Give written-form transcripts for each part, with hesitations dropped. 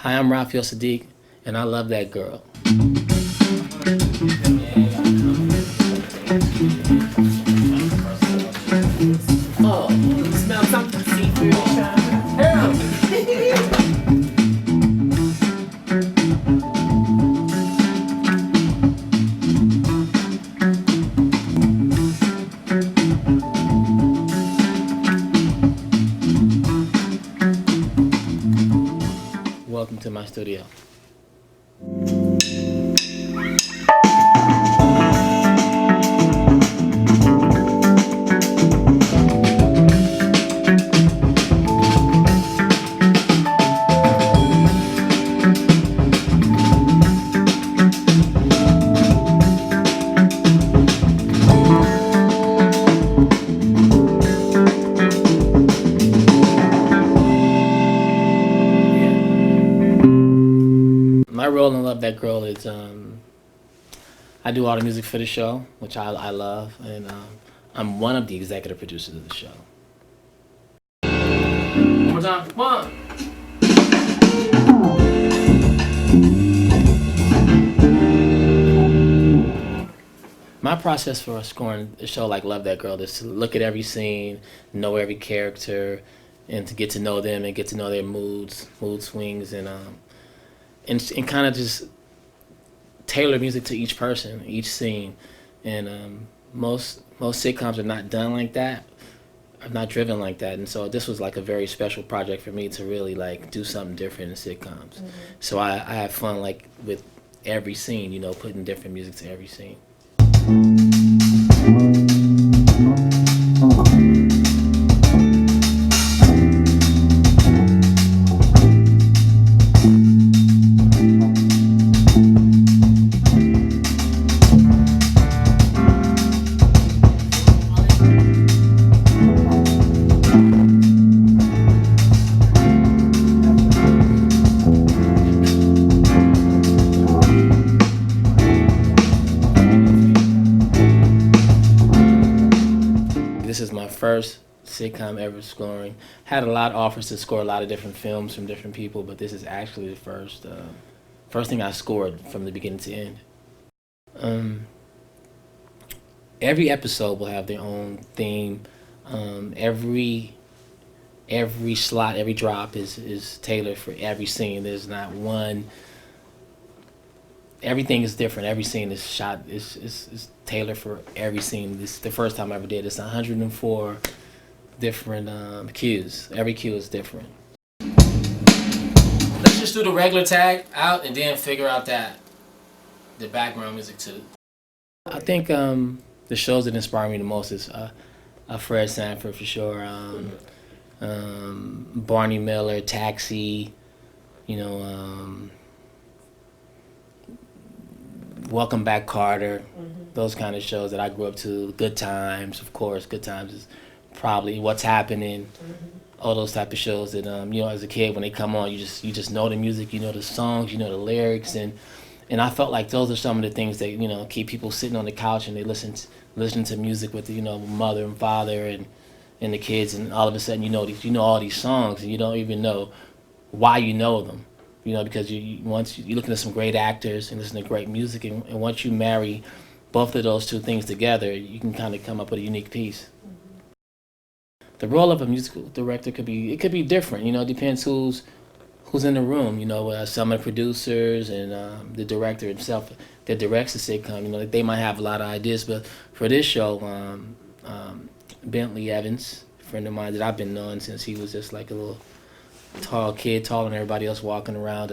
Hi, I'm Raphael Saadiq, and I love that girl. Oh, you smell something seafood, Harold. Welcome to my studio. My role in Love That Girl is I do all the music for the show, which I love, and I'm one of the executive producers of the show. One more time, come on. My process for scoring a show like Love That Girl is to look at every scene, know every character, and to get to know them and get to know their mood swings, and kind of just tailor music to each person, each scene. And most sitcoms are not done like that, are not driven like that. And so this was like a very special project for me to really like do something different in sitcoms. Mm-hmm. So I have fun like with every scene, putting different music to every scene. This is my first sitcom ever scoring. Had a lot of offers to score a lot of different films from different people, but this is actually the first thing I scored from the beginning to end. Every episode will have their own theme. Every slot, every drop is tailored for every scene. There's not one. Everything is different. Every scene is shot is tailored for every scene. This is the first time I ever did. It's 104 different cues. Every cue is different. Let's just do the regular tag out and then figure out the background music too. I think the shows that inspire me the most is Fred Sanford for sure. Barney Miller, Taxi. Welcome Back, Carter. Those kind of shows that I grew up to. Good Times, of course. Good Times is probably What's Happening. All those type of shows that as a kid when they come on, you just know the music, you know the songs, you know the lyrics, and I felt like those are some of the things that keep people sitting on the couch and they listen to music with mother and father and the kids, and all of a sudden you know all these songs and you don't even know why you know them. Because once you're looking at some great actors and listen to great music, and once you marry both of those two things together, you can kind of come up with a unique piece. The role of a musical director could be different. It depends who's in the room. Some of the producers and the director himself that directs the sitcom. They might have a lot of ideas, but for this show, Bentley Evans, a friend of mine that I've been knowing since he was just like a little tall kid, taller than everybody else walking around,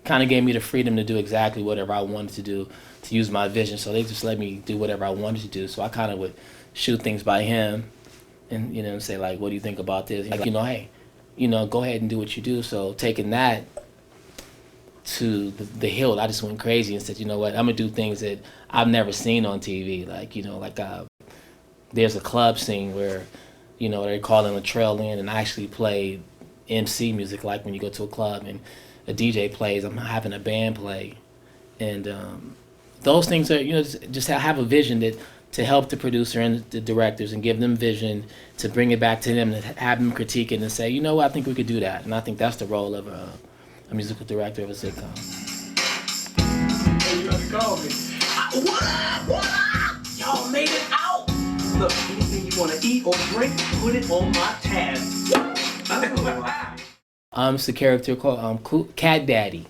kind of gave me the freedom to do exactly whatever I wanted to do, to use my vision. So they just let me do whatever I wanted to do. So I kind of would shoot things by him and say like, what do you think about this? Like, hey, go ahead and do what you do. So taking that to the hill, I just went crazy and said, you know what, I'm gonna do things that I've never seen on TV. Like there's a club scene where they're calling a trail in, and I actually play MC music, like when you go to a club and a DJ plays, I'm having a band play, and those things are just have a vision to help the producer and the directors and give them vision to bring it back to them and have them critique it and say, I think we could do that. And I think that's the role of a musical director of a sitcom. Hey, you have to call me. What up? What up? Y'all made it out. Look, anything you want to eat or drink, put it on my tab. It's the character called Cat Daddy.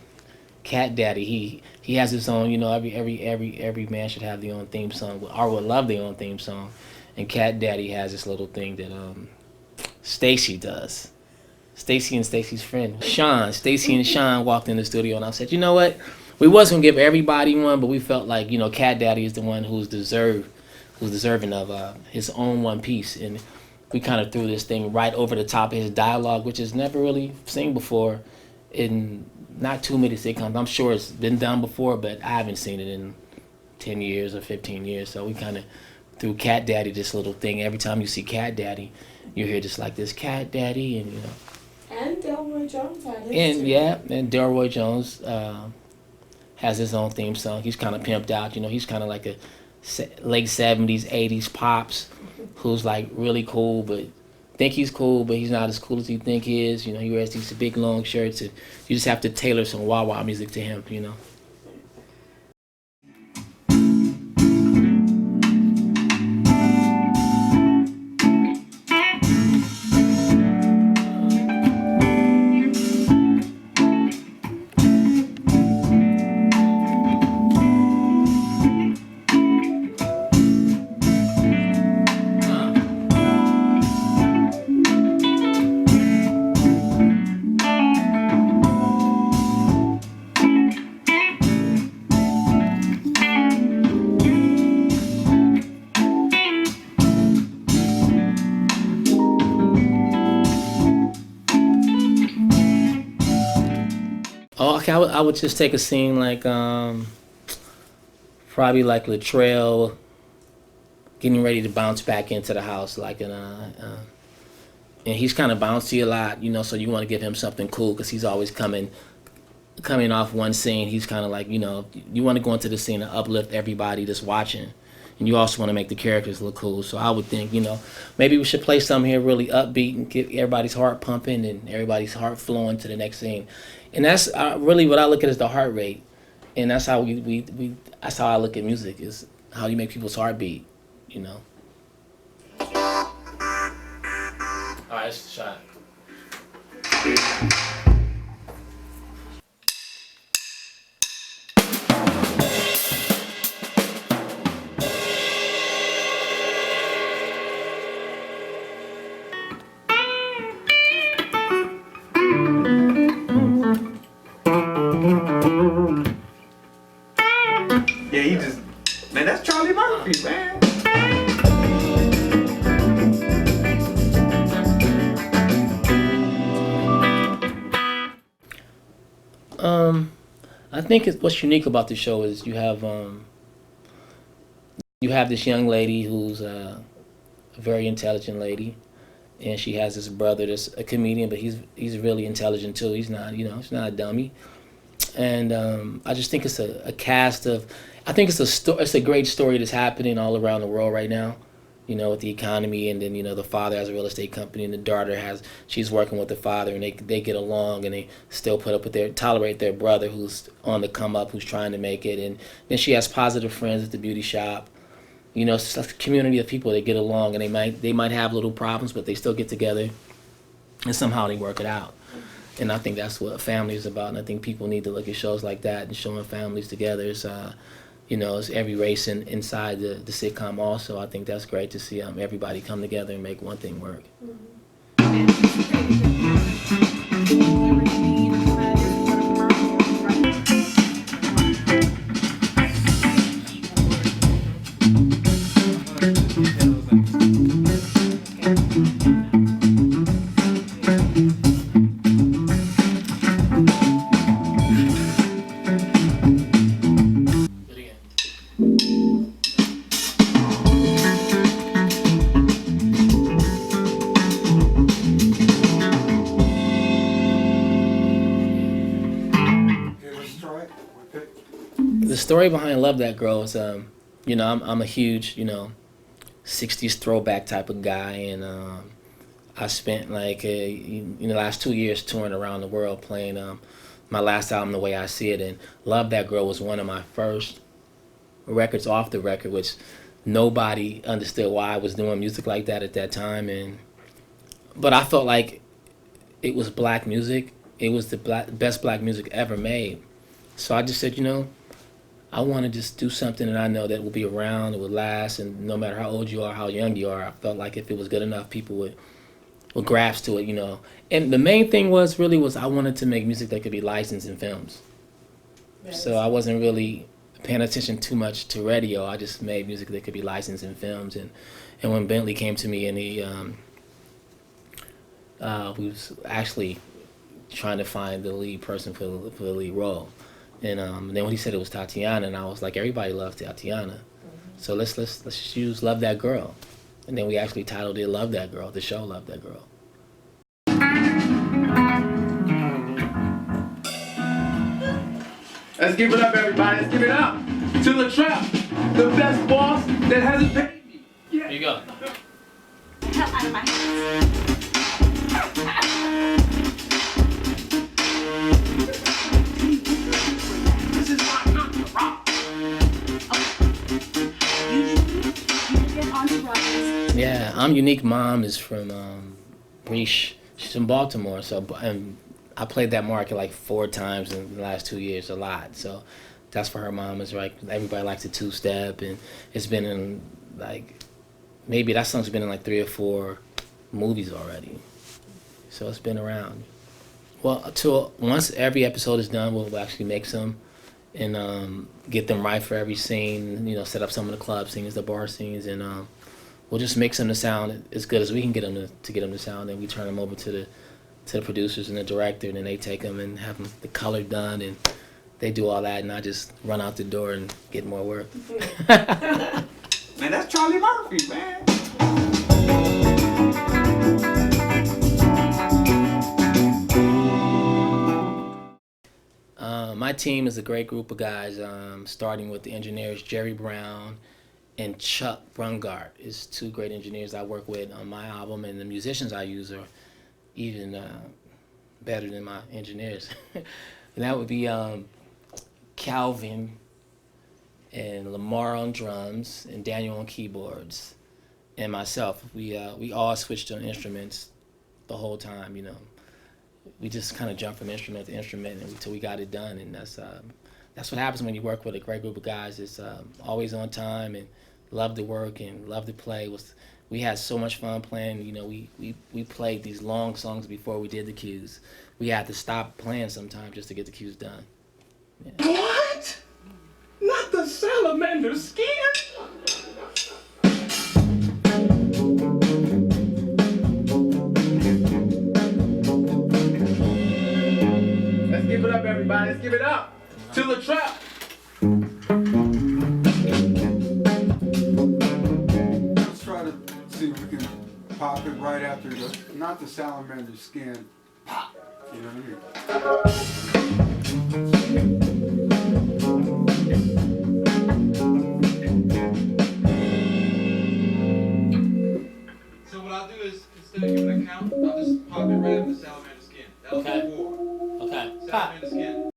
Cat Daddy. He has his own. You know, every man should have their own theme song, or would love their own theme song. And Cat Daddy has this little thing that Stacy does. Stacy and Stacy's friend Sean. Stacy and Sean walked in the studio, and I said, you know what? We was gonna give everybody one, but we felt like, you know, Cat Daddy is the one who's deserving of his own one piece, and we kind of threw this thing right over the top of his dialogue, which is never really seen before in not too many sitcoms. I'm sure it's been done before, but I haven't seen it in 10 years or 15 years. So we kind of threw Cat Daddy this little thing. Every time you see Cat Daddy, you hear just like this Cat Daddy, and you know. And Delroy Jones had his. And yeah, and Delroy Jones has his own theme song. He's kind of pimped out. You know, he's kind of like a late 70s, 80s pops who's like really cool, but think he's cool, but he's not as cool as you think he is. You know, he wears these big long shirts, and you just have to tailor some wah-wah music to him, you know. Oh, okay. I would just take a scene like probably like Latrell getting ready to bounce back into the house, like and he's kind of bouncy a lot, you know. So you want to give him something cool because he's always coming off one scene. He's kind of like, you know, you want to go into the scene and uplift everybody that's watching, and you also want to make the characters look cool. So I would think, you know, maybe we should play something here really upbeat and get everybody's heart pumping and everybody's heart flowing to the next scene. And that's really what I look at as the heart rate, and that's how that's how I look at music, is how you make people's heart beat, you know. All right, it's the shot. Yeah, he just, man, that's Charlie Murphy, man. I think what's unique about the show is you have this young lady who's a very intelligent lady, and she has this brother that's a comedian, but he's really intelligent too. He's not, you know, he's not a dummy. And I just think it's a cast of, I think it's a great story that's happening all around the world right now, you know, with the economy. And then, you know, the father has a real estate company, and the daughter she's working with the father, and they get along, and they still tolerate their brother who's on the come up, who's trying to make it. And then she has positive friends at the beauty shop. You know, it's like a community of people that get along, and they might have little problems, but they still get together, and somehow they work it out. And I think that's what family is about. And I think people need to look at shows like that and showing families together. It's, you know, it's every race inside the sitcom also. I think that's great to see everybody come together and make one thing work. The story behind Love That Girl is, you know, I'm a huge, you know, 60s throwback type of guy, and I spent like the last 2 years touring around the world playing my last album, The Way I See It, and Love That Girl was one of my first records off the record, which nobody understood why I was doing music like that at that time. But I felt like it was black music. It was the best black music ever made. So I just said, I want to just do something that I know that will be around, it will last, and no matter how old you are, how young you are, I felt like if it was good enough, people would grasp to it. And the main thing was I wanted to make music that could be licensed in films. So I wasn't really paying attention too much to radio. I just made music that could be licensed in films. And when Bentley came to me and he was actually trying to find the lead person for the lead role. And then when he said it was Tatiana, and I was like, everybody loves Tatiana. So let's just use Love That Girl. And then we actually titled it Love That Girl, the show Love That Girl. Let's give it up, everybody. Let's give it up to the trap, the best boss that hasn't paid me. Yeah. Here you go. Hell out of my hands. This is my entourage. Usually, you get entourages. Yeah, I'm Unique Mom is from Breach. She's in Baltimore, so I played that market like 4 times in the last 2 years, a lot. So that's for her mom. Is right. Everybody likes a 2-step, and it's been in maybe that song's been in like 3 or 4 movies already. So it's been around. Well, once every episode is done, we'll actually make some and get them right for every scene. Set up some of the club scenes, the bar scenes, and we'll just mix them to sound as good as we can get them to get them to sound. And we turn them over to the producers and the director, and then they take them and have them the color done, and they do all that, and I just run out the door and get more work. Man, that's Charlie Murphy, man. My team is a great group of guys, starting with the engineers Jerry Brown and Chuck Brungart is 2 great engineers I work with on my album, and the musicians I use are even better than my engineers. And that would be Calvin and Lamar on drums and Daniel on keyboards and myself. We all switched on instruments the whole time. We just kind of jumped from instrument to instrument until we got it done, and that's what happens when you work with a great group of guys. It's always on time and love to work and love to play. We had so much fun playing. We played these long songs before we did the cues. We had to stop playing sometimes just to get the cues done. Yeah. What? Not the salamander skin? Let's give it up, everybody. Let's give it up to the trap. Let's try to see if we can pop it right after not the salamander skin. Pop. You know what I mean? So what I'll do is, instead of giving a count, I'll just pop it right in the salamander skin. That'll Okay. be 4. Okay. Salamander skin.